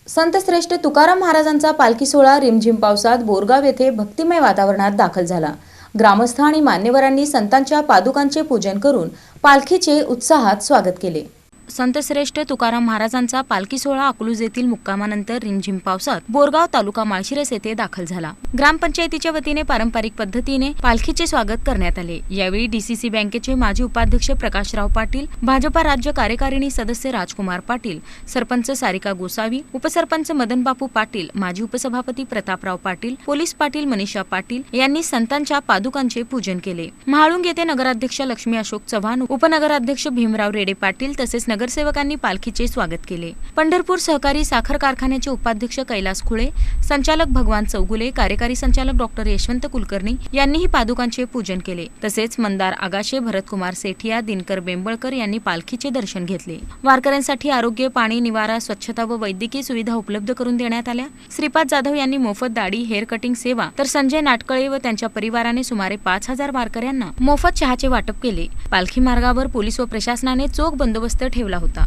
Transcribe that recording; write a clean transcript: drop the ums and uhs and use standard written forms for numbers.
संतश्रेष्ठ तुकाराम महाराजांचा पालखी सोहळा रिमझिम पावसात बोरगाव येथे भक्तिमय वातावरणात दाखल झाला। ग्रामस्थ आणि मान्यवरांनी संतांच्या पादुकांचे पूजन करून पालखीचे उत्साहात स्वागत केले। संतश्रेष्ठ तुकाराम महाराजांचा पालखी सोहळा अकलूज येथील मुक्कामानंतर रिमझिम पावसात बोरगाव तालुका माळशिरस येथे दाखल झाला। ग्रामपंचायतीच्या वतीने पारंपरिक पद्धतीने पालखीचे स्वागत करण्यात आले। यावेळी डीसीसी बँकेचे माजी उपाध्यक्ष प्रकाशराव पाटील, भाजपा राज्य कार्यकारिणी सदस्य राजकुमार पाटील, सरपंच सारिका गोसावी, उपसरपंच मदन बापू पाटील, माजी उपसभापती प्रतापराव पाटील, पोलीस पाटील मनीषा पाटील यांनी संतांच्या पादुकांचे पूजन केले। महाळुंग येथे नगराध्यक्ष लक्ष्मी अशोक चव्हाण, उपनगराध्यक्ष भीमराव रेडे पाटील तसेच नगरसेवकांनी पालखीचे स्वागत केले। पंढरपूर सहकारी साखर कारखान्याचे उपाध्यक्ष कैलास खुळे, संचालक भगवान चौगुले, कार्यकारी संचालक डॉक्टर यशवंत कुलकर्णी यांनीही पादुकांचे पूजन केले। तसेच मंदार आगाशे, भरतकुमार सेठिया, दिनकर बेंबळकर यांनी पालखीचे दर्शन घेतले। वारकऱ्यांसाठी आरोग्य, पाणी, निवारा, स्वच्छता व वैद्यकीय सुविधा उपलब्ध करून देण्यात आल्या। श्रीपाद जाधव यांनी मोफत दाढी, हेअर कटिंग सेवा, तर संजय नाटकळे व त्यांच्या परिवाराने सुमारे 5000 वारकऱ्यांना मोफत चहाचे वाटप केले। पालखी मार्गावर पोलीस व प्रशासनाने चोख बंदोबस्त ठेवला होता।